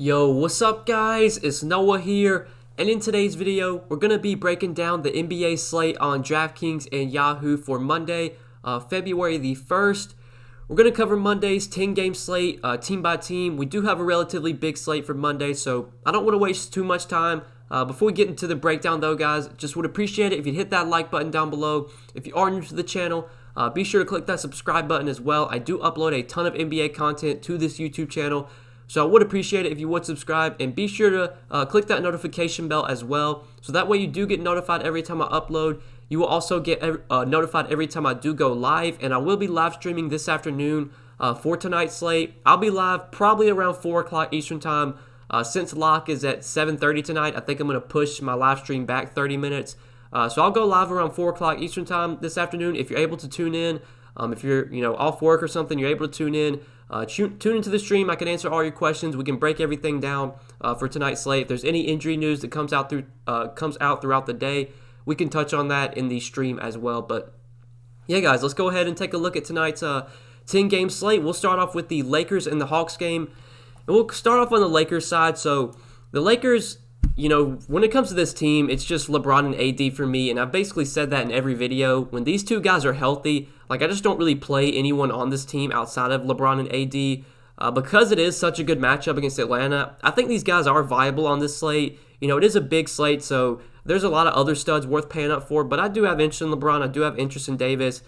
Yo, what's up guys? It's Noah here, and in today's video, we're going to be breaking down the NBA slate on Draftkings and Yahoo for Monday, February the 1st. We're going to cover Monday's 10-game slate, team by team. We do have a relatively big slate for Monday, so I don't want to waste too much time. Before we get into the breakdown though, guys, just would appreciate it if you'd hit that like button down below. If you are new to the channel, be sure to click that subscribe button as well. I do upload a ton of NBA content to this YouTube channel, so I would appreciate it if you would subscribe, and be sure to click that notification bell as well, so that way you do get notified every time I upload. You will also get notified every time I do go live, and I will be live streaming this afternoon for tonight's slate. I'll be live probably around 4 o'clock Eastern time. Since lock is at 7:30 tonight, I think I'm going to push my live stream back 30 minutes. So I'll go live around 4 o'clock Eastern time this afternoon. If you're able to tune in, if you're off work or something, you're able to tune in. Tune into the stream. I can answer all your questions. We can break everything down for tonight's slate. If there's any injury news that comes out throughout the day, we can touch on that in the stream as well. But yeah, guys, let's go ahead and take a look at tonight's 10-game slate. We'll start off with the Lakers and the Hawks game. And we'll start off on the Lakers side. So the Lakers, when it comes to this team, it's just LeBron and AD for me. And I've basically said that in every video. When these two guys are healthy, I just don't really play anyone on this team outside of LeBron and AD. Because it is such a good matchup against Atlanta, I think these guys are viable on this slate. It is a big slate, so there's a lot of other studs worth paying up for. But I do have interest in LeBron. I do have interest in Davis.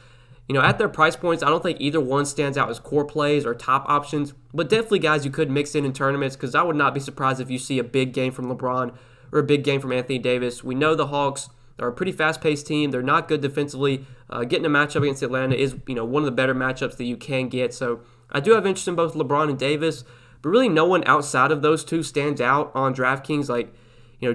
At their price points, I don't think either one stands out as core plays or top options. But definitely guys you could mix in tournaments, because I would not be surprised if you see a big game from LeBron or a big game from Anthony Davis. We know the Hawks are a pretty fast-paced team. They're not good defensively. Getting a matchup against Atlanta is, one of the better matchups that you can get. So I do have interest in both LeBron and Davis, but really no one outside of those two stands out on DraftKings.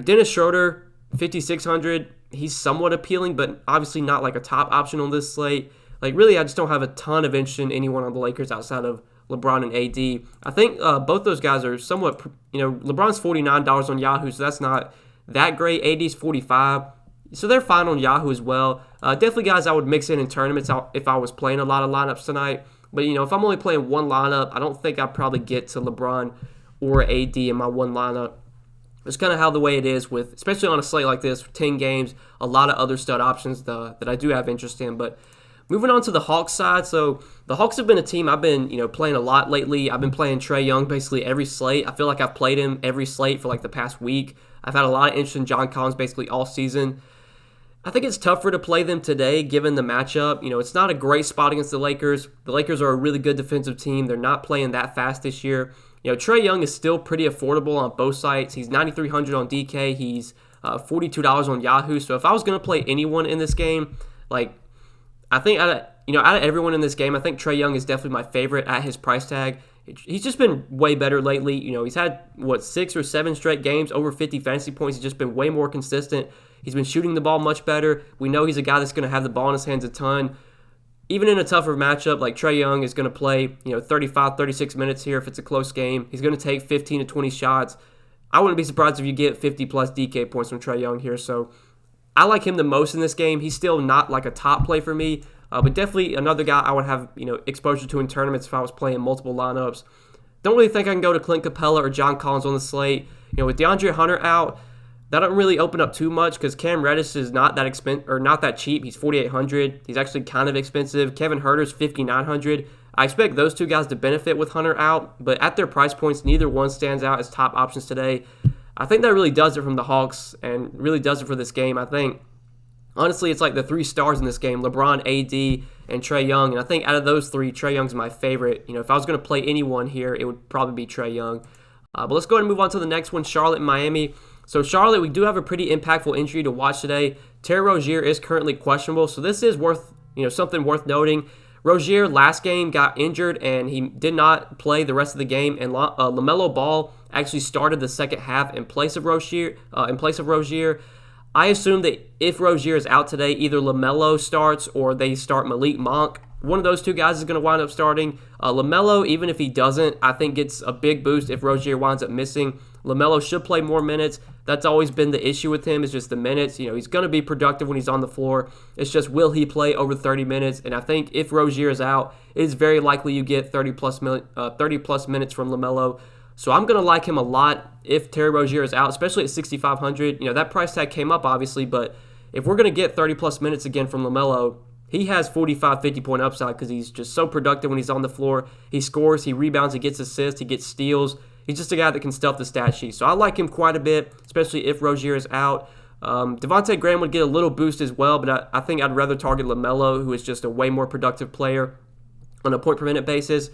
Dennis Schroeder, 5,600. He's somewhat appealing, but obviously not a top option on this slate. Really, I just don't have a ton of interest in anyone on the Lakers outside of LeBron and AD. I think both those guys are somewhat, LeBron's $49 on Yahoo, so that's not that great. AD's $45. So they're fine on Yahoo as well. Definitely guys I would mix in tournaments if I was playing a lot of lineups tonight. But, if I'm only playing one lineup, I don't think I'd probably get to LeBron or AD in my one lineup. It's kind of how the way it is with, especially on a slate like this, 10 games, a lot of other stud options that I do have interest in. But moving on to the Hawks side. So the Hawks have been a team I've been, playing a lot lately. I've been playing Trae Young basically every slate. I feel like I've played him every slate for the past week. I've had a lot of interest in John Collins basically all season. I think it's tougher to play them today given the matchup. It's not a great spot against the Lakers. The Lakers are a really good defensive team. They're not playing that fast this year. Trae Young is still pretty affordable on both sites. He's $9,300 on DK. He's $42 on Yahoo. So if I was going to play anyone in this game, I think out of everyone in this game, I think Trae Young is definitely my favorite at his price tag. He's just been way better lately. He's had 6 or 7 straight games over 50 fantasy points. He's just been way more consistent. He's been shooting the ball much better. We know he's a guy that's going to have the ball in his hands a ton. Even in a tougher matchup, Trae Young is going to play 35, 36 minutes here if it's a close game. He's going to take 15 to 20 shots. I wouldn't be surprised if you get 50-plus DK points from Trae Young here. So I like him the most in this game. He's still not a top play for me, but definitely another guy I would have exposure to in tournaments if I was playing multiple lineups. Don't really think I can go to Clint Capella or John Collins on the slate. With DeAndre Hunter out, that don't really open up too much because Cam Reddish is not that cheap. He's $4,800. He's actually kind of expensive. Kevin Huerter's $5,900. I expect those two guys to benefit with Hunter out, but at their price points, neither one stands out as top options today. I think that really does it from the Hawks and really does it for this game. I think, honestly, it's the 3 stars in this game, LeBron, AD, and Trae Young. And I think out of those 3, Trae Young's my favorite. If I was going to play anyone here, it would probably be Trae Young. But let's go ahead and move on to the next one, Charlotte and Miami. So Charlotte, we do have a pretty impactful injury to watch today. Terry Rozier is currently questionable, so this is something worth noting. Rozier last game got injured and he did not play the rest of the game, and LaMelo Ball actually started the second half in place of Rozier. I assume that if Rozier is out today, either LaMelo starts or they start Malik Monk. One of those two guys is going to wind up starting. LaMelo, even if he doesn't, I think gets a big boost if Rozier winds up missing. LaMelo should play more minutes. That's always been the issue with him, is just the minutes. He's going to be productive when he's on the floor. It's just, will he play over 30 minutes? And I think if Rozier is out, it is very likely you get 30-plus minutes from LaMelo. So I'm going to like him a lot if Terry Rozier is out, especially at 6,500. That price tag came up, obviously, but if we're going to get 30-plus minutes again from LaMelo, he has 45, 50-point upside because he's just so productive when he's on the floor. He scores, he rebounds, he gets assists, he gets steals. He's just a guy that can stuff the stat sheet. So I like him quite a bit, especially if Rozier is out. Devontae Graham would get a little boost as well, but I think I'd rather target LaMelo, who is just a way more productive player on a point-per-minute basis.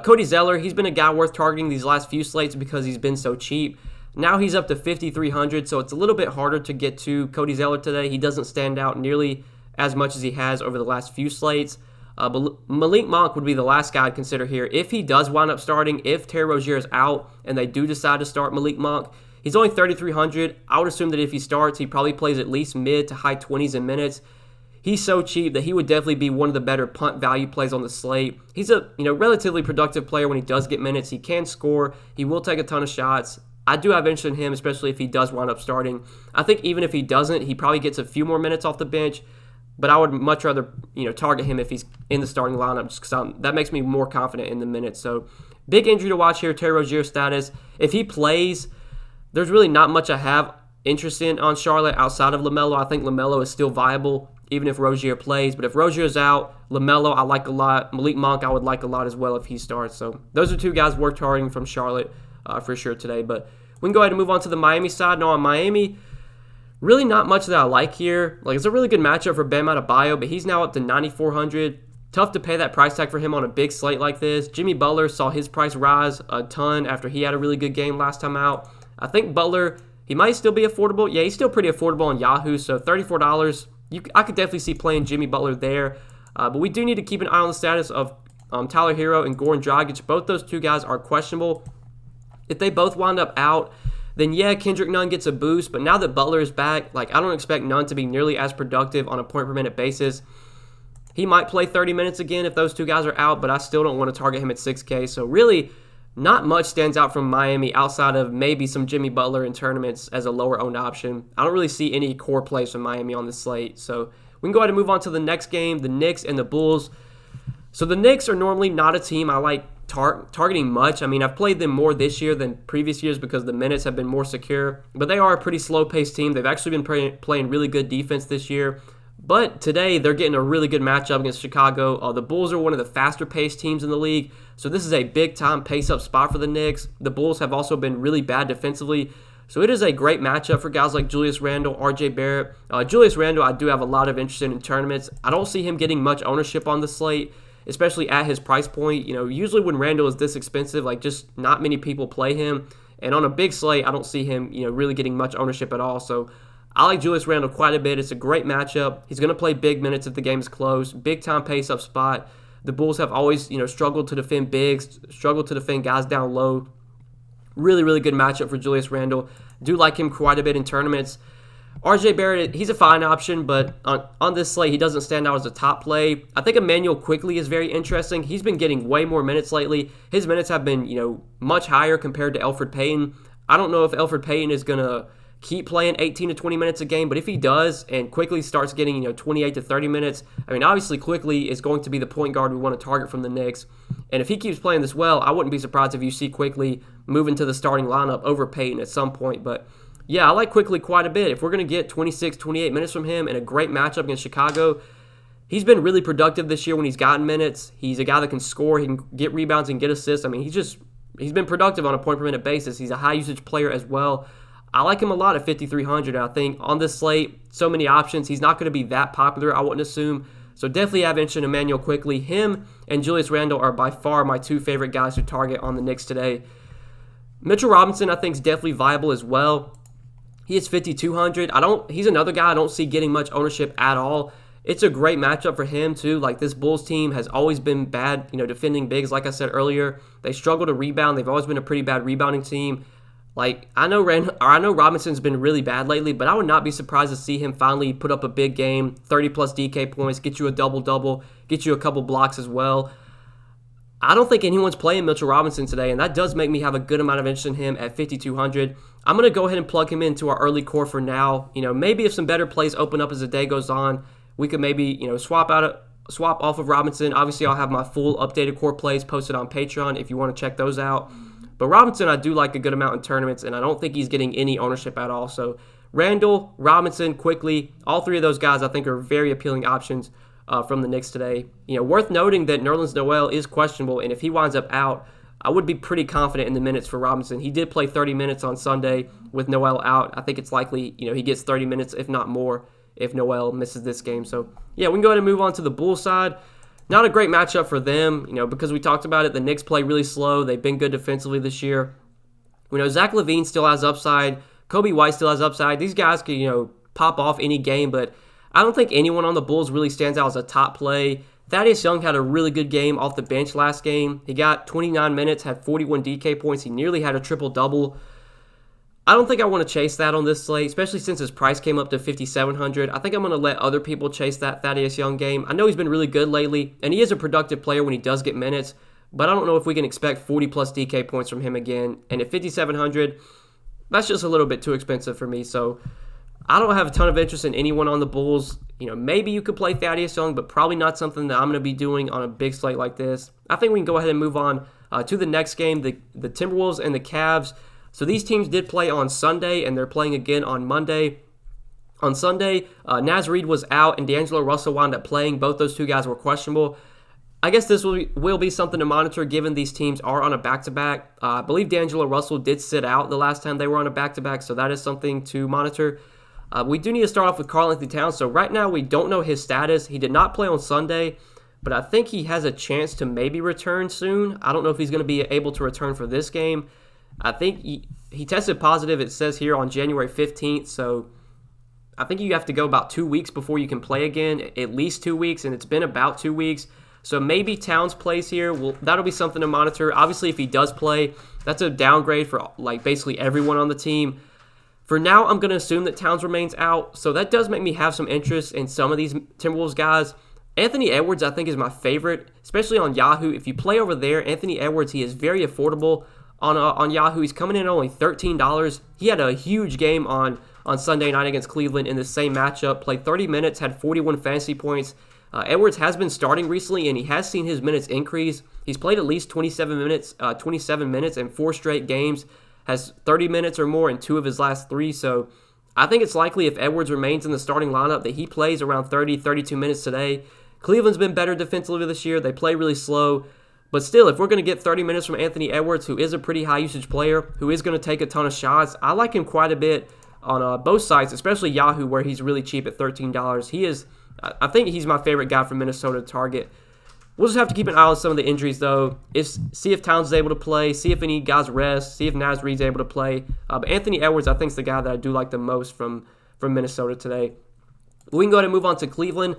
Cody Zeller, he's been a guy worth targeting these last few slates because he's been so cheap. Now he's up to 5,300, so it's a little bit harder to get to Cody Zeller today. He doesn't stand out nearly as much as he has over the last few slates. But Malik Monk would be the last guy I'd consider here. If he does wind up starting, if Terry Rozier is out and they do decide to start Malik Monk, he's only 3,300. I would assume that if he starts, he probably plays at least mid to high 20s in minutes. He's so cheap that he would definitely be one of the better punt value plays on the slate. He's a relatively productive player when he does get minutes. He can score. He will take a ton of shots. I do have interest in him, especially if he does wind up starting. I think even if he doesn't, he probably gets a few more minutes off the bench. But I would much rather target him if he's in the starting lineup, just because that makes me more confident in the minutes. So big injury to watch here, Terry Rozier's status. If he plays, there's really not much I have interest in on Charlotte outside of LaMelo. I think LaMelo is still viable, even if Rozier plays. But if Rozier's out, LaMelo I like a lot. Malik Monk I would like a lot as well if he starts. So those are two guys worth targeting from Charlotte for sure today. But we can go ahead and move on to the Miami side. Now on Miami, really not much that I like here. It's a really good matchup for Bam Adebayo, but he's now up to 9,400. Tough to pay that price tag for him on a big slate like this. Jimmy Butler saw his price rise a ton after he had a really good game last time out. I think Butler, he might still be affordable. Yeah, he's still pretty affordable on Yahoo, so $34. I could definitely see playing Jimmy Butler there. But we do need to keep an eye on the status of Tyler Hero and Goran Dragic. Both those two guys are questionable. If they both wind up out, then yeah, Kendrick Nunn gets a boost. But now that Butler is back, I don't expect Nunn to be nearly as productive on a point-per-minute basis. He might play 30 minutes again if those two guys are out, but I still don't want to target him at 6K. So really, not much stands out from Miami outside of maybe some Jimmy Butler in tournaments as a lower-owned option. I don't really see any core plays from Miami on the slate. So we can go ahead and move on to the next game, the Knicks and the Bulls. So the Knicks are normally not a team I like targeting much. I mean, I've played them more this year than previous years because the minutes have been more secure. But they are a pretty slow-paced team. They've actually been playing really good defense this year. But today, they're getting a really good matchup against Chicago. The Bulls are one of the faster-paced teams in the league. So this is a big-time pace-up spot for the Knicks. The Bulls have also been really bad defensively. So it is a great matchup for guys like Julius Randle, RJ Barrett. Julius Randle, I do have a lot of interest in tournaments. I don't see him getting much ownership on the slate, especially at his price point. Usually when Randle is this expensive, just not many people play him. And on a big slate, I don't see him, really getting much ownership at all. So I like Julius Randle quite a bit. It's a great matchup. He's going to play big minutes if the game is close. Big-time pace-up spot. The Bulls have always, struggled to defend bigs, struggled to defend guys down low. Really, really good matchup for Julius Randle. Do like him quite a bit in tournaments. RJ Barrett, he's a fine option, but on this slate, he doesn't stand out as a top play. I think Emmanuel Quickley is very interesting. He's been getting way more minutes lately. His minutes have been, much higher compared to Elfrid Payton. I don't know if Elfrid Payton is going to keep playing 18 to 20 minutes a game, but if he does and Quickley starts getting, 28 to 30 minutes, obviously Quickley is going to be the point guard we want to target from the Knicks. And if he keeps playing this well, I wouldn't be surprised if you see Quickley move into the starting lineup over Payton at some point. But yeah, I like Quickley quite a bit. If we're going to get 26, 28 minutes from him in a great matchup against Chicago, he's been really productive this year when he's gotten minutes. He's a guy that can score, he can get rebounds and get assists. He's been productive on a point-per-minute basis. He's a high-usage player as well. I like him a lot at 5,300. I think on this slate, so many options. He's not going to be that popular, I wouldn't assume. So definitely have interest in Emmanuel Quickley. Him and Julius Randle are by far my two favorite guys to target on the Knicks today. Mitchell Robinson, I think, is definitely viable as well. He is 5,200. He's another guy I don't see getting much ownership at all. It's a great matchup for him too. This Bulls team has always been bad, defending bigs. Like I said earlier, they struggle to rebound. They've always been a pretty bad rebounding team. I know Robinson's been really bad lately, but I would not be surprised to see him finally put up a big game, 30-plus DK points, get you a double-double, get you a couple blocks as well. I don't think anyone's playing Mitchell Robinson today, and that does make me have a good amount of interest in him at 5,200. I'm going to go ahead and plug him into our early core for now. Maybe if some better plays open up as the day goes on, we could maybe, swap off of Robinson. Obviously, I'll have my full updated core plays posted on Patreon if you want to check those out. But Robinson, I do like a good amount in tournaments, and I don't think he's getting any ownership at all. So Randall, Robinson, quickly, all three of those guys I think are very appealing options from the Knicks today. Worth noting that Nerlens Noel is questionable, and if he winds up out, I would be pretty confident in the minutes for Robinson. He did play 30 minutes on Sunday with Noel out. I think it's likely, he gets 30 minutes, if not more, if Noel misses this game. So, yeah, we can go ahead and move on to the Bulls side. Not a great matchup for them, because we talked about it. The Knicks play really slow. They've been good defensively this year. We know Zach LaVine still has upside. Kobe White still has upside. These guys can, pop off any game, but I don't think anyone on the Bulls really stands out as a top play. Thaddeus Young had a really good game off the bench last game. He got 29 minutes, had 41 DK points. He nearly had a triple-double. I don't think I want to chase that on this slate, especially since his price came up to $5,700. I think I'm going to let other people chase that Thaddeus Young game. I know he's been really good lately, and he is a productive player when he does get minutes, but I don't know if we can expect 40-plus DK points from him again. And at $5,700, that's just a little bit too expensive for me. So I don't have a ton of interest in anyone on the Bulls. Maybe you could play Thaddeus Young, but probably not something that I'm going to be doing on a big slate like this. I think we can go ahead and move on to the next game, the Timberwolves and the Cavs. So these teams did play on Sunday, and they're playing again on Monday. On Sunday, Naz Reid was out, and D'Angelo Russell wound up playing. Both those two guys were questionable. I guess this will be something to monitor given these teams are on a back-to-back. I believe D'Angelo Russell did sit out the last time they were on a back-to-back, so that is something to monitor. We do need to start off with Karl-Anthony Towns. So right now we don't know his status. He did not play on Sunday, but I think he has a chance to maybe return soon. I don't know if he's going to be able to return for this game. I think he tested positive, it says here, on January 15th, so I think you have to go about 2 weeks before you can play again, at least 2 weeks, and it's been about 2 weeks. So maybe Towns plays here. Well, that'll be something to monitor. Obviously, if he does play, that's a downgrade for basically everyone on the team. For now, I'm going to assume that Towns remains out, so that does make me have some interest in some of these Timberwolves guys. Anthony Edwards, I think, is my favorite, especially on Yahoo. If you play over there, Anthony Edwards, he is very affordable. On Yahoo, he's coming in at only $13. He had a huge game on Sunday night against Cleveland in the same matchup. Played 30 minutes, had 41 fantasy points. Edwards has been starting recently, and he has seen his minutes increase. He's played at least 27 minutes in 4 straight games. Has 30 minutes or more in 2 of his last 3. So I think it's likely if Edwards remains in the starting lineup that he plays around 30, 32 minutes today. Cleveland's been better defensively this year. They play really slow. But still, if we're going to get 30 minutes from Anthony Edwards, who is a pretty high-usage player, who is going to take a ton of shots, I like him quite a bit on both sides, especially Yahoo, where he's really cheap at $13. I think he's my favorite guy from Minnesota to target. We'll just have to keep an eye on some of the injuries, though. See if Towns is able to play, see if any guys rest, see if Naz Reid's able to play. But Anthony Edwards, I think, is the guy that I do like the most from Minnesota today. We can go ahead and move on to Cleveland.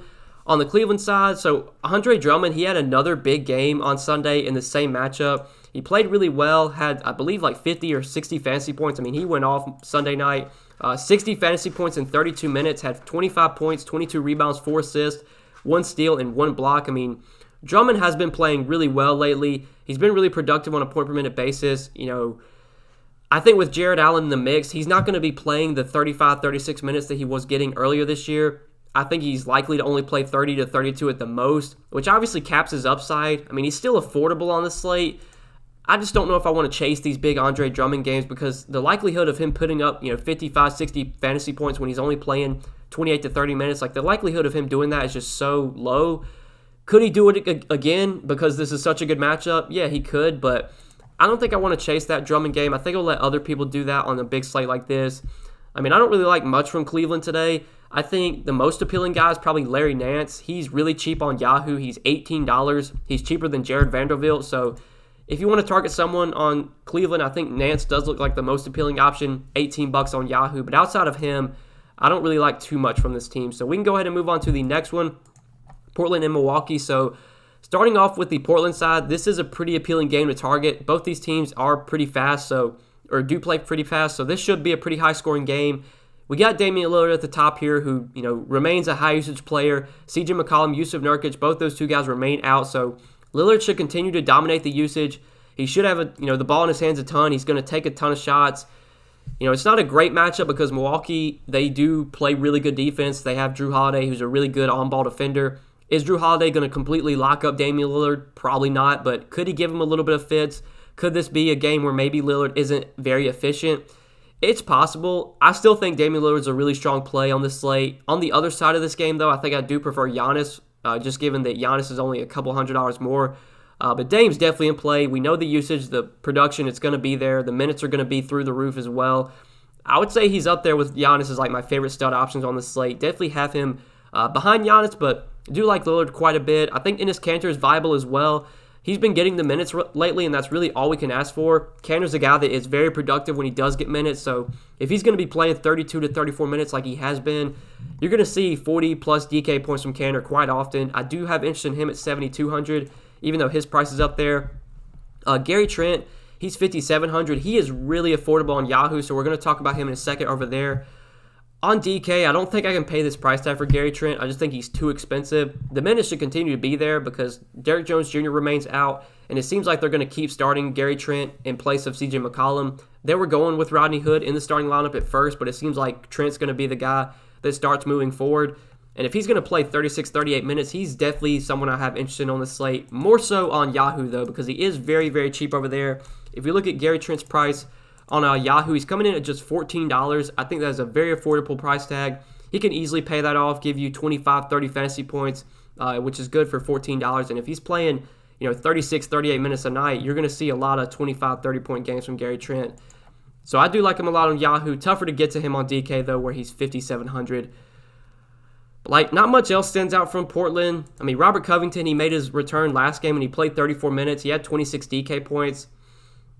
On the Cleveland side, so Andre Drummond, he had another big game on Sunday in the same matchup. He played really well, had, I believe, 50 or 60 fantasy points. I mean, he went off Sunday night. 60 fantasy points in 32 minutes, had 25 points, 22 rebounds, 4 assists, 1 steal, and 1 block. I mean, Drummond has been playing really well lately. He's been really productive on a point-per-minute basis. I think with Jared Allen in the mix, he's not going to be playing the 35, 36 minutes that he was getting earlier this year. I think he's likely to only play 30 to 32 at the most, which obviously caps his upside. I mean, he's still affordable on the slate. I just don't know if I want to chase these big Andre Drummond games because the likelihood of him putting up, 55, 60 fantasy points when he's only playing 28 to 30 minutes, the likelihood of him doing that is just so low. Could he do it again because this is such a good matchup? Yeah, he could, but I don't think I want to chase that Drummond game. I think I'll let other people do that on a big slate like this. I mean, I don't really like much from Cleveland today. I think the most appealing guy is probably Larry Nance. He's really cheap on Yahoo. He's $18. He's cheaper than Jared Vanderbilt. So if you want to target someone on Cleveland, I think Nance does look like the most appealing option, $18 on Yahoo. But outside of him, I don't really like too much from this team. So we can go ahead and move on to the next one, Portland and Milwaukee. So starting off with the Portland side, this is a pretty appealing game to target. Both these teams are pretty fast, or do play pretty fast. So this should be a pretty high-scoring game. We got Damian Lillard at the top here, who remains a high-usage player. C.J. McCollum, Yusuf Nurkic, both those two guys remain out. So Lillard should continue to dominate the usage. He should have the ball in his hands a ton. He's going to take a ton of shots. It's not a great matchup because Milwaukee, they do play really good defense. They have Drew Holiday, who's a really good on-ball defender. Is Drew Holiday going to completely lock up Damian Lillard? Probably not, but could he give him a little bit of fits? Could this be a game where maybe Lillard isn't very efficient? It's possible. I still think Damian Lillard's a really strong play on this slate. On the other side of this game, though, I think I do prefer Giannis, just given that Giannis is only a couple $100 more. But Dame's definitely in play. We know the usage, the production, it's going to be there. The minutes are going to be through the roof as well. I would say he's up there with Giannis as like my favorite stud options on the slate. Definitely have him behind Giannis, but I do like Lillard quite a bit. I think Enes Kanter is viable as well. He's been getting the minutes lately, and that's really all we can ask for. Kanter's a guy that is very productive when he does get minutes, so if he's going to be playing 32 to 34 minutes like he has been, you're going to see 40-plus DK points from Kanter quite often. I do have interest in him at 7,200, even though his price is up there. Gary Trent, he's 5,700. He is really affordable on Yahoo, so we're going to talk about him in a second over there. On DK, I don't think I can pay this price tag for Gary Trent. I just think he's too expensive. The minutes should continue to be there because Derrick Jones Jr. remains out, and it seems like they're going to keep starting Gary Trent in place of CJ McCollum. They were going with Rodney Hood in the starting lineup at first, but it seems like Trent's going to be the guy that starts moving forward. And if he's going to play 36, 38 minutes, he's definitely someone I have interest in on the slate. More so on Yahoo, though, because he is very, very cheap over there. If you look at Gary Trent's price on Yahoo, he's coming in at just $14. I think that's a very affordable price tag. He can easily pay that off, give you 25, 30 fantasy points, which is good for $14. And if he's playing 36, 38 minutes a night, you're going to see a lot of 25, 30-point games from Gary Trent. So I do like him a lot on Yahoo. Tougher to get to him on DK, though, where he's 5,700. Like, not much else stands out from Portland. I mean, Robert Covington, he made his return last game and he played 34 minutes. He had 26 DK points.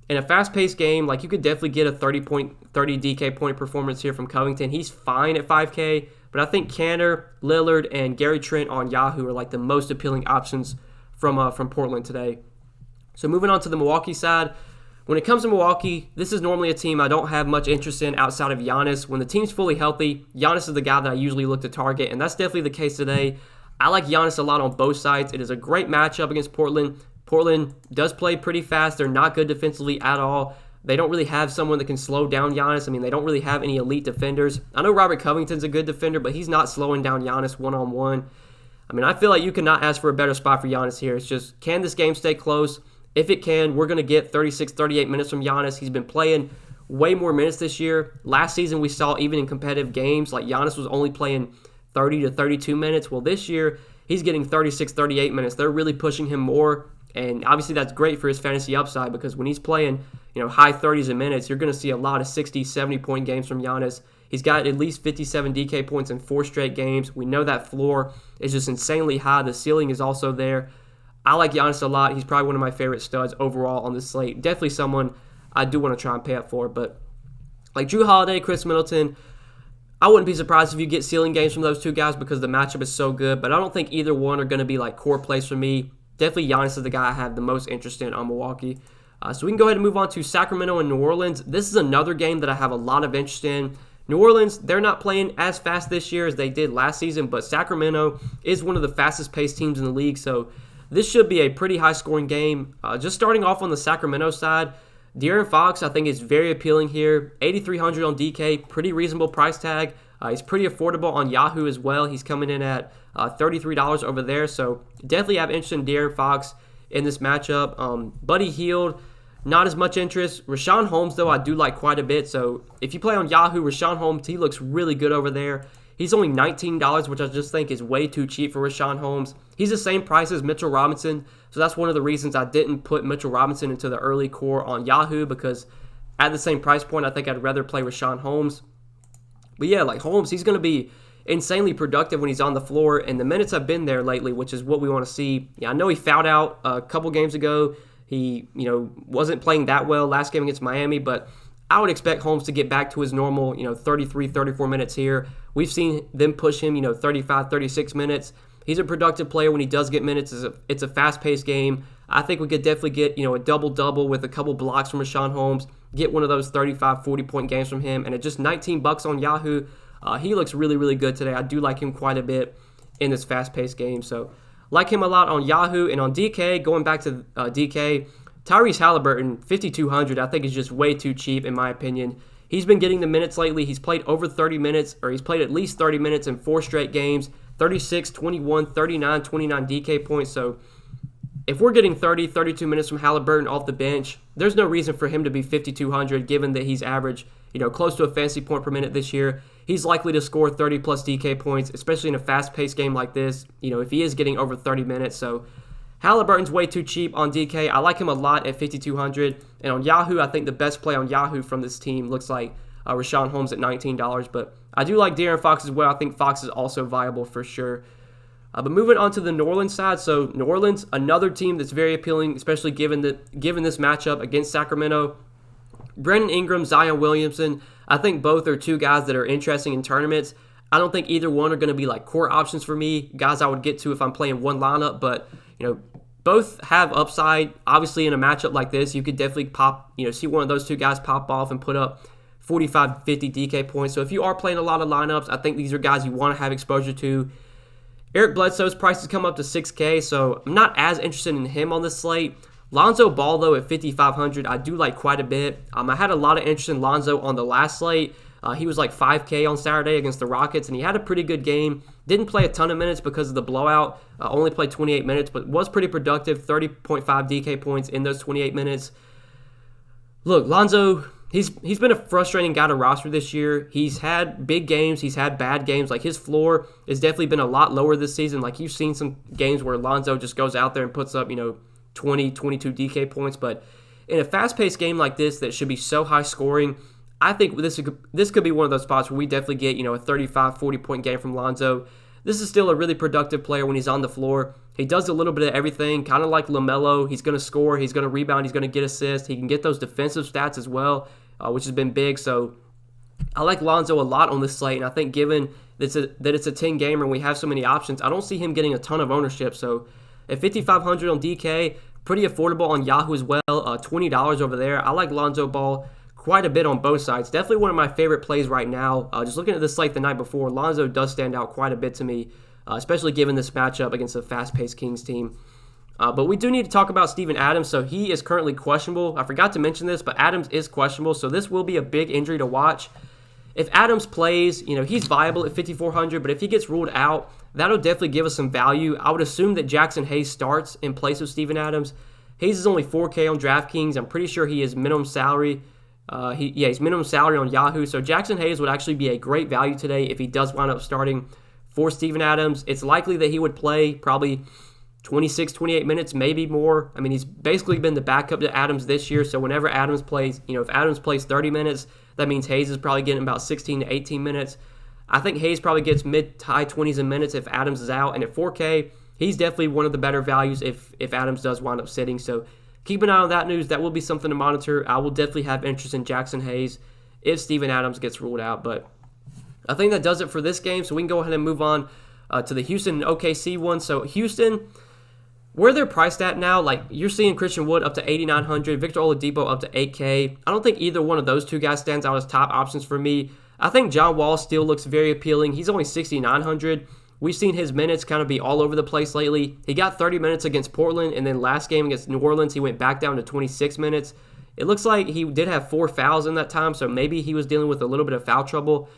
In a fast-paced game, like, you could definitely get a 30 DK point performance here from Covington. He's fine at 5K, but I think Kanter, Lillard, and Gary Trent on Yahoo are like the most appealing options from Portland today. So moving on to the Milwaukee side. When it comes to Milwaukee, this is normally a team I don't have much interest in outside of Giannis. When the team's fully healthy, Giannis is the guy that I usually look to target, and that's definitely the case today. I like Giannis a lot on both sides. It is a great matchup against Portland. Portland does play pretty fast. They're not good defensively at all. They don't really have someone that can slow down Giannis. I mean, they don't really have any elite defenders. I know Robert Covington's a good defender, but he's not slowing down Giannis one-on-one. I mean, I feel like you cannot ask for a better spot for Giannis here. It's just, can this game stay close? If it can, we're going to get 36, 38 minutes from Giannis. He's been playing way more minutes this year. Last season, we saw even in competitive games, like Giannis was only playing 30 to 32 minutes. Well, this year, he's getting 36, 38 minutes. They're really pushing him more. And obviously that's great for his fantasy upside because when he's playing, high 30s in minutes, you're going to see a lot of 60, 70-point games from Giannis. He's got at least 57 DK points in 4 straight games. We know that floor is just insanely high. The ceiling is also there. I like Giannis a lot. He's probably one of my favorite studs overall on this slate. Definitely someone I do want to try and pay up for. But like Jrue Holiday, Chris Middleton, I wouldn't be surprised if you get ceiling games from those two guys because the matchup is so good. But I don't think either one are going to be like core plays for me. Definitely Giannis is the guy I have the most interest in on Milwaukee. So we can go ahead and move on to Sacramento and New Orleans. This is another game that I have a lot of interest in. New Orleans, they're not playing as fast this year as they did last season, but Sacramento is one of the fastest-paced teams in the league, so this should be a pretty high-scoring game. Just starting off on the Sacramento side, De'Aaron Fox, I think, is very appealing here. 8,300 on DK, pretty reasonable price tag. He's pretty affordable on Yahoo as well. He's coming in at $33 over there, so definitely have interest in De'Aaron Fox in this matchup. Buddy Hield, not as much interest. Rashawn Holmes, though, I do like quite a bit, so if you play on Yahoo, Rashawn Holmes, he looks really good over there. He's only $19, which I just think is way too cheap for Rashawn Holmes. He's the same price as Mitchell Robinson, so that's one of the reasons I didn't put Mitchell Robinson into the early core on Yahoo, because at the same price point, I think I'd rather play Rashawn Holmes. But yeah, like Holmes, he's going to be insanely productive when he's on the floor, and the minutes have been there lately, which is what we want to see. Yeah, I know he fouled out a couple games ago. He, wasn't playing that well last game against Miami, but I would expect Holmes to get back to his normal, 33, 34 minutes here. We've seen them push him, 35, 36 minutes. He's a productive player when he does get minutes. It's a fast-paced game. I think we could definitely get, a double-double with a couple blocks from Rashawn Holmes, get one of those 35, 40-point games from him, and at just $19 on Yahoo, he looks really, really good today. I do like him quite a bit in this fast-paced game, so like him a lot on Yahoo. And on DK, going back to DK, Tyrese Halliburton, 5,200, I think is just way too cheap in my opinion. He's been getting the minutes lately. He's played over 30 minutes, or he's played at least 30 minutes in 4 straight games, 36, 21, 39, 29 DK points. So if we're getting 30, 32 minutes from Halliburton off the bench, there's no reason for him to be 5,200 given that he's averaged, close to a fantasy point per minute this year. He's likely to score 30-plus DK points, especially in a fast-paced game like this, if he is getting over 30 minutes. So Halliburton's way too cheap on DK. I like him a lot at 5,200. And on Yahoo, I think the best play on Yahoo from this team looks like Rashawn Holmes at $19. But I do like De'Aaron Fox as well. I think Fox is also viable for sure. But moving on to the New Orleans side, so New Orleans, another team that's very appealing, especially given this matchup against Sacramento. Brandon Ingram, Zion Williamson, I think both are two guys that are interesting in tournaments. I don't think either one are going to be like core options for me, guys I would get to if I'm playing one lineup, but both have upside. Obviously, in a matchup like this, you could definitely see one of those two guys pop off and put up 45, 50 DK points. So if you are playing a lot of lineups, I think these are guys you want to have exposure to. Eric Bledsoe's price has come up to $6K, so I'm not as interested in him on this slate. Lonzo Ball, though, at $5,500, I do like quite a bit. I had a lot of interest in Lonzo on the last slate. He was like $5K on Saturday against the Rockets, and he had a pretty good game. Didn't play a ton of minutes because of the blowout. Only played 28 minutes, but was pretty productive, 30.5 DK points in those 28 minutes. Look, Lonzo, he's been a frustrating guy to roster this year. He's had big games. He's had bad games. Like, his floor has definitely been a lot lower this season. Like, you've seen some games where Lonzo just goes out there and puts up, 20, 22 DK points. But in a fast-paced game like this that should be so high scoring, I think this could be one of those spots where we definitely get, a 35, 40-point game from Lonzo. This is still a really productive player when he's on the floor. He does a little bit of everything, kind of like LaMelo. He's going to score, he's going to rebound, he's going to get assists. He can get those defensive stats as well, which has been big. So I like Lonzo a lot on this slate, and I think given that it's a 10-gamer and we have so many options, I don't see him getting a ton of ownership. So at $5,500 on DK, pretty affordable on Yahoo as well, $20 over there. I like Lonzo Ball quite a bit on both sides. Definitely one of my favorite plays right now. Just looking at the slate the night before, Lonzo does stand out quite a bit to me, especially given this matchup against a fast-paced Kings team. But we do need to talk about Steven Adams. So he is currently questionable. I forgot to mention this, but Adams is questionable, so this will be a big injury to watch. If Adams plays, he's viable at $5,400, but if he gets ruled out, that'll definitely give us some value. I would assume that Jackson Hayes starts in place of Steven Adams. Hayes is only $4K on Draftkings. I'm pretty sure he is minimum salary. He's minimum salary on Yahoo. So Jackson Hayes would actually be a great value today if he does wind up starting for Steven Adams. It's likely that he would play probably 26, 28 minutes, maybe more. I mean, he's basically been the backup to Adams this year. So whenever Adams plays, if Adams plays 30 minutes, that means Hayes is probably getting about 16 to 18 minutes. I think Hayes probably gets mid to high 20s in minutes if Adams is out. And at 4K, he's definitely one of the better values if Adams does wind up sitting. So keep an eye on that news. That will be something to monitor. I will definitely have interest in Jackson Hayes if Steven Adams gets ruled out. But I think that does it for this game. So we can go ahead and move on to the Houston and OKC one. So Houston, where they're priced at now, like you're seeing Christian Wood up to $8,900, Victor Oladipo up to $8K. I don't think either one of those two guys stands out as top options for me. I think John Wall still looks very appealing. He's only $6,900. We've seen his minutes kind of be all over the place lately. He got 30 minutes against Portland, and then last game against New Orleans, he went back down to 26 minutes. It looks like he did have 4 fouls in that time, so maybe he was dealing with a little bit of foul trouble.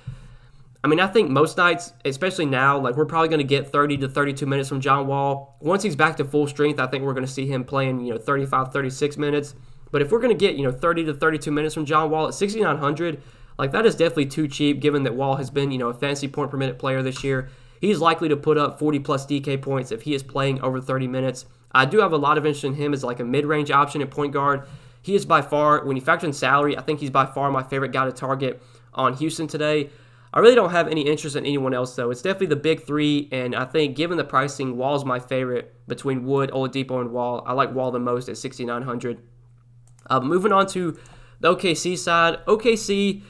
I mean, I think most nights, especially now, like we're probably going to get 30 to 32 minutes from John Wall. Once he's back to full strength, I think we're going to see him playing, 35, 36 minutes. But if we're going to get, 30 to 32 minutes from John Wall at $6,900, like that is definitely too cheap given that Wall has been, a fantasy point per minute player this year. He's likely to put up 40-plus DK points if he is playing over 30 minutes. I do have a lot of interest in him as like a mid-range option at point guard. He is by far, when you factor in salary, I think he's by far my favorite guy to target on Houston today. I really don't have any interest in anyone else, though. It's definitely the big three, and I think given the pricing, Wall's my favorite between Wood, Oladipo, and Wall. I like Wall the most at $6,900. Moving on to the OKC side. OKC,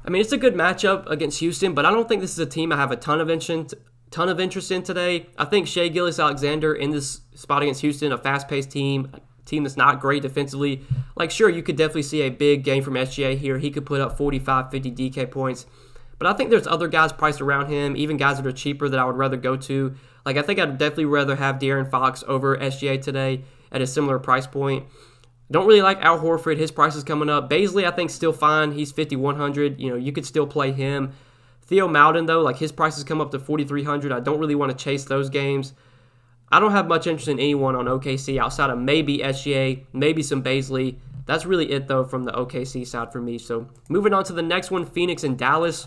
I mean, it's a good matchup against Houston, but I don't think this is a team I have a ton of interest in today. I think Shai Gilgeous-Alexander in this spot against Houston, a fast-paced team that's not great defensively. Like, sure, you could definitely see a big game from SGA here. He could put up 45, 50 DK points. But I think there's other guys priced around him, even guys that are cheaper that I would rather go to. Like, I think I'd definitely rather have De'Aaron Fox over SGA today at a similar price point. Don't really like Al Horford. His price is coming up. Baisley, I think, still fine. He's $5,100. You could still play him. Theo Maledon, though, like his prices come up to $4,300. I don't really want to chase those games. I don't have much interest in anyone on OKC outside of maybe SGA, maybe some Baisley. That's really it, though, from the OKC side for me. So moving on to the next one, Phoenix and Dallas.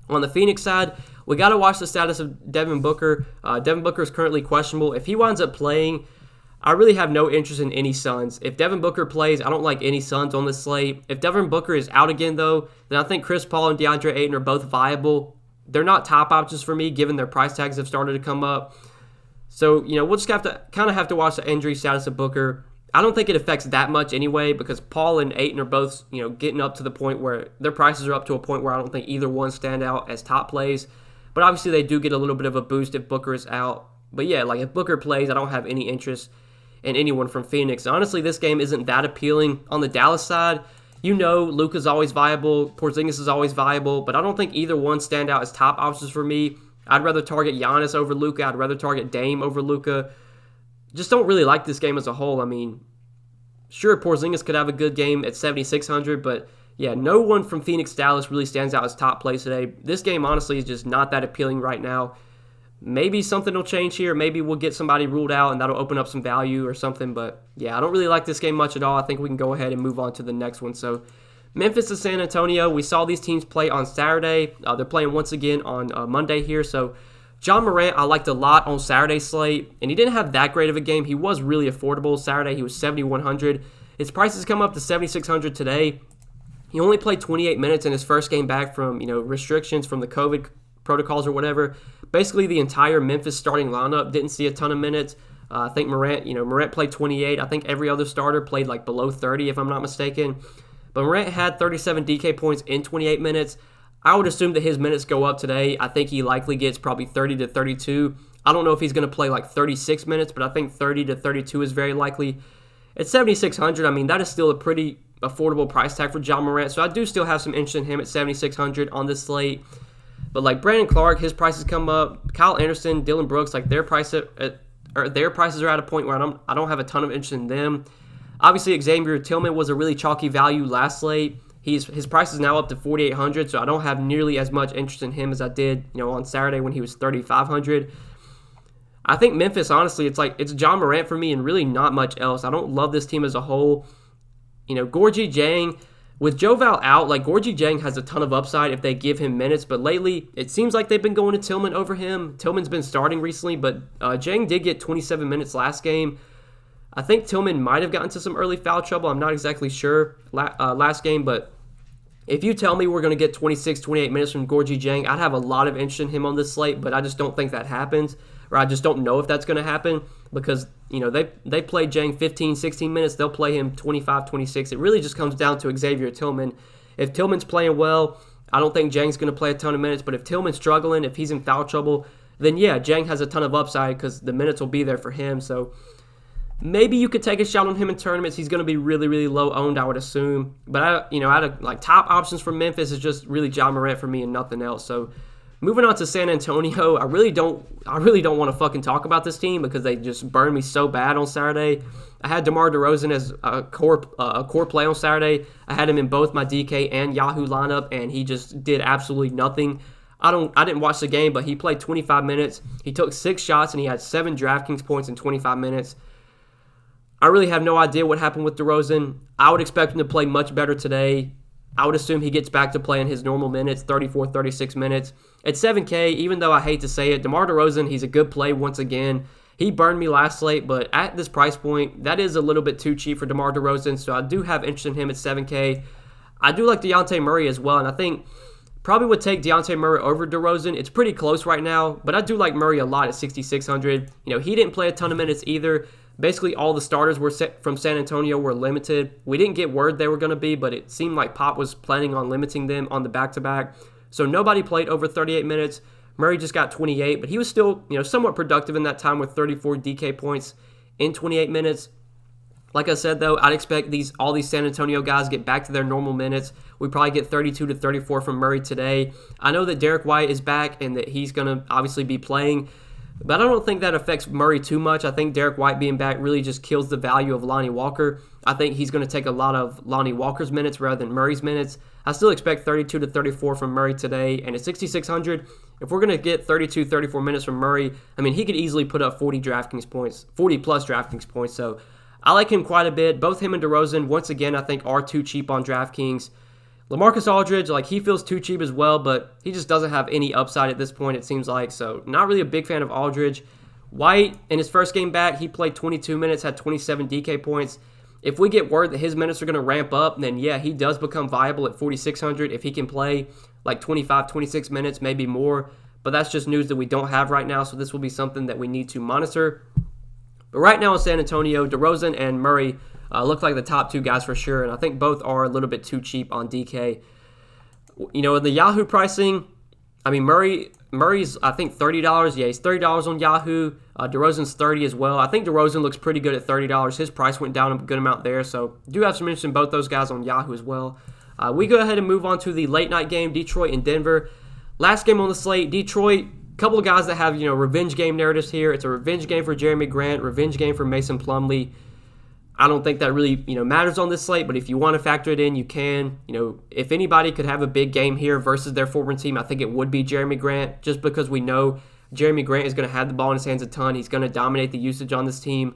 On the Phoenix side, we got to watch the status of Devin Booker. Devin Booker is currently questionable. If he winds up playing, I really have no interest in any Suns. If Devin Booker plays, I don't like any Suns on this slate. If Devin Booker is out again, though, then I think Chris Paul and DeAndre Ayton are both viable. They're not top options for me, given their price tags have started to come up. So, we'll just have to watch the injury status of Booker. I don't think it affects that much anyway, because Paul and Ayton are both, getting up to the point where their prices are up to a point where I don't think either one stand out as top plays. But obviously they do get a little bit of a boost if Booker is out. But yeah, if Booker plays, I don't have any interest in anyone from Phoenix. Honestly, this game isn't that appealing. On the Dallas side, Luka's always viable, Porzingis is always viable, but I don't think either one stand out as top options for me. I'd rather target Giannis over Luka. I'd rather target Dame over Luka. Just don't really like this game as a whole. I mean, sure, Porzingis could have a good game at 7,600, but yeah, no one from Phoenix, Dallas really stands out as top plays today. This game, honestly, is just not that appealing right now. Maybe something will change here. Maybe we'll get somebody ruled out, and that'll open up some value or something. But yeah, I don't really like this game much at all. I think we can go ahead and move on to the next one. So Memphis to San Antonio. We saw these teams play on Saturday. They're playing once again on Monday here. So John Morant, I liked a lot on Saturday's slate, and he didn't have that great of a game. He was really affordable. Saturday, he was 7,100. His prices come up to 7,600 today. He only played 28 minutes in his first game back from, restrictions from the COVID protocols or whatever. Basically, the entire Memphis starting lineup didn't see a ton of minutes. I think Morant played 28. I think every other starter played below 30, if I'm not mistaken. But Morant had 37 DK points in 28 minutes. I would assume that his minutes go up today. I think he likely gets probably 30 to 32. I don't know if he's going to play 36 minutes, but I think 30 to 32 is very likely. At 7,600, I mean, that is still a pretty affordable price tag for John Morant, so I do still have some interest in him at 7,600 on this slate. But Brandon Clark, his prices come up. Kyle Anderson, Dylan Brooks, their prices are at a point where I don't have a ton of interest in them. Obviously, Xavier Tillman was a really chalky value last slate. His price is now up to 4,800, so I don't have nearly as much interest in him as I did, on Saturday when he was 3,500. I think Memphis, honestly, it's John Morant for me and really not much else. I don't love this team as a whole. Gorgui Dieng, with Joe Val out, Gorgui Dieng has a ton of upside if they give him minutes, but lately it seems like they've been going to Tillman over him. Tillman's been starting recently, but Dieng did get 27 minutes last game. I think Tillman might have gotten to some early foul trouble. I'm not exactly sure last game, but if you tell me we're going to get 26, 28 minutes from Gorgui Dieng, I'd have a lot of interest in him on this slate, but I just don't think that happens, or I just don't know if that's going to happen because, they play Dieng 15, 16 minutes. They'll play him 25, 26. It really just comes down to Xavier Tillman. If Tillman's playing well, I don't think Dieng's going to play a ton of minutes, but if Tillman's struggling, if he's in foul trouble, then yeah, Dieng has a ton of upside because the minutes will be there for him, so maybe you could take a shot on him in tournaments. He's going to be really, really low owned, I would assume. But top options for Memphis is just really John Morant for me and nothing else. So moving on to San Antonio, I really don't want to fucking talk about this team because they just burned me so bad on Saturday. I had DeMar DeRozan as a core play on Saturday. I had him in both my DK and Yahoo lineup, and he just did absolutely nothing. I didn't watch the game, but he played 25 minutes. He took 6 shots, and he had 7 Draftkings points in 25 minutes. I really have no idea what happened with DeRozan. I would expect him to play much better today. I would assume he gets back to playing his normal minutes, 34, 36 minutes. At 7K, even though I hate to say it, DeMar DeRozan, he's a good play once again. He burned me last slate, but at this price point, that is a little bit too cheap for DeMar DeRozan, so I do have interest in him at 7K. I do like Dejounte Murray as well, and I think probably would take Dejounte Murray over DeRozan. It's pretty close right now, but I do like Murray a lot at 6,600. He didn't play a ton of minutes either. Basically, all the starters from San Antonio were limited. We didn't get word they were going to be, but it seemed like Pop was planning on limiting them on the back-to-back. So nobody played over 38 minutes. Murray just got 28, but he was still, somewhat productive in that time with 34 DK points in 28 minutes. Like I said, though, I'd expect all these San Antonio guys get back to their normal minutes. We probably get 32 to 34 from Murray today. I know that Derek White is back and that he's going to obviously be playing. But I don't think that affects Murray too much. I think Derek White being back really just kills the value of Lonnie Walker. I think he's going to take a lot of Lonnie Walker's minutes rather than Murray's minutes. I still expect 32 to 34 from Murray today. And at 6,600, if we're going to get 32, 34 minutes from Murray, I mean, he could easily put up 40 DraftKings points, 40 plus DraftKings points. So I like him quite a bit. Both him and DeRozan, once again, I think are too cheap on DraftKings. LaMarcus Aldridge, like, he feels too cheap as well, but he just doesn't have any upside at this point, it seems like. So not really a big fan of Aldridge. White, in his first game back, he played 22 minutes, had 27 DK points. If we get word that his minutes are going to ramp up, then yeah, he does become viable at 4,600 if he can play like 25, 26 minutes, maybe more. But that's just news that we don't have right now, so this will be something that we need to monitor. But right now in San Antonio, DeRozan and Murray look like the top two guys for sure, and I think both are a little bit too cheap on DK. You know, in the Yahoo pricing, I mean, Murray's, I think, $30. Yeah, he's $30 on Yahoo. DeRozan's $30 as well. I think DeRozan looks pretty good at $30. His price went down a good amount there, so do have some interest in both those guys on Yahoo as well. We go ahead and move on to the late night game, Detroit and Denver. Last game on the slate, Detroit, a couple of guys that have, you know, revenge game narratives here. It's a revenge game for Jeremy Grant, revenge game for Mason Plumlee. I don't think that really, you know, matters on this slate, but if you want to factor it in, you can. You know, if anybody could have a big game here versus their former team, I think it would be Jeremy Grant, just because we know Jeremy Grant is going to have the ball in his hands a ton. He's going to dominate the usage on this team.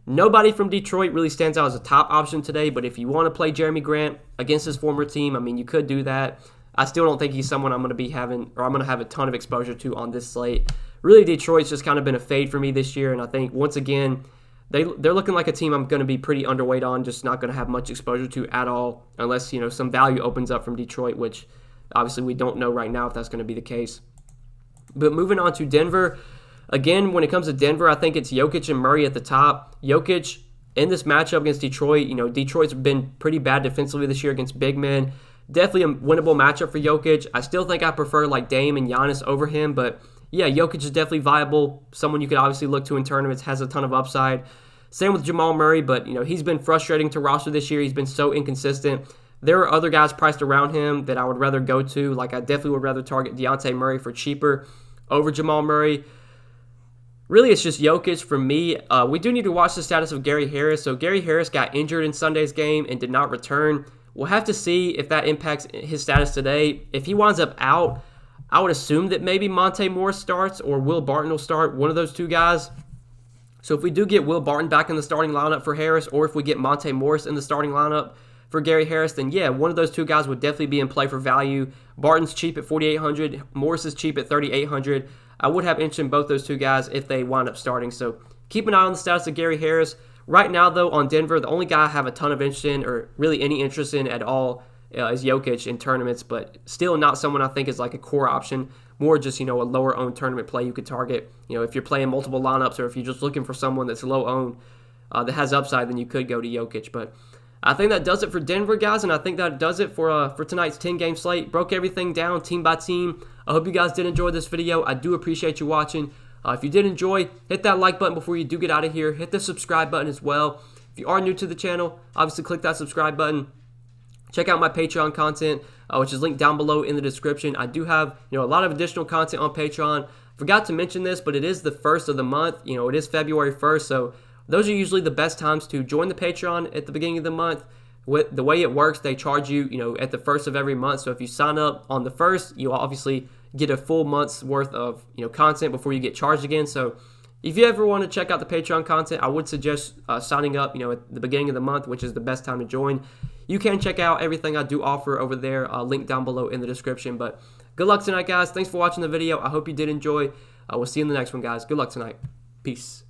Nobody from Detroit really stands out as a top option today, but if you want to play Jeremy Grant against his former team, I mean, you could do that. I still don't think he's someone I'm going to be having, or I'm going to have a ton of exposure to on this slate. Really, Detroit's just kind of been a fade for me this year, and I think, once again, they're looking like a team I'm going to be pretty underweight on, just not going to have much exposure to at all, unless, you know, some value opens up from Detroit, which obviously we don't know right now if that's going to be the case. But moving on to Denver, again, when it comes to Denver, I think it's Jokic and Murray at the top. Jokic, in this matchup against Detroit, you know, Detroit's been pretty bad defensively this year against big men. Definitely a winnable matchup for Jokic. I still think I prefer, like, Dame and Giannis over him, but yeah, Jokic is definitely viable. Someone you could obviously look to in tournaments, has a ton of upside. Same with Jamal Murray, but, you know, he's been frustrating to roster this year. He's been so inconsistent. There are other guys priced around him that I would rather go to. Like, I definitely would rather target Dejounte Murray for cheaper over Jamal Murray. Really, it's just Jokic for me. We do need to watch the status of Gary Harris. So Gary Harris got injured in Sunday's game and did not return. We'll have to see if that impacts his status today. If he winds up out, I would assume that maybe Monte Morris starts or Will Barton will start, one of those two guys. So if we do get Will Barton back in the starting lineup for Harris, or if we get Monte Morris in the starting lineup for Gary Harris, then yeah, one of those two guys would definitely be in play for value. Barton's cheap at $4,800. Morris is cheap at $3,800. I would have interest in both those two guys if they wind up starting. So keep an eye on the status of Gary Harris. Right now, though, on Denver, the only guy I have a ton of interest in, or really any interest in at all, is Jokic in tournaments, but still not someone I think is like a core option. More just, you know, a lower-owned tournament play you could target. You know, if you're playing multiple lineups, or if you're just looking for someone that's low-owned that has upside, then you could go to Jokic. But I think that does it for Denver, guys, and I think that does it for tonight's 10-game slate. Broke everything down team by team. I hope you guys did enjoy this video. I do appreciate you watching. If you did enjoy, hit that like button before you do get out of here. Hit the subscribe button as well. If you are new to the channel, obviously click that subscribe button. Check out my Patreon content, which is linked down below in the description. I do have, you know, a lot of additional content on Patreon. Forgot to mention this, but it is the first of the month. You know, it is February 1st, so those are usually the best times to join the Patreon at the beginning of the month. With the way it works, they charge you, you know, at the first of every month. So if you sign up on the first, you'll obviously get a full month's worth of, you know, content before you get charged again. So if you ever want to check out the Patreon content, I would suggest signing up, you know, at the beginning of the month, which is the best time to join. You can check out everything I do offer over there, linked down below in the description. But good luck tonight, guys. Thanks for watching the video. I hope you did enjoy. We'll see you in the next one, guys. Good luck tonight. Peace.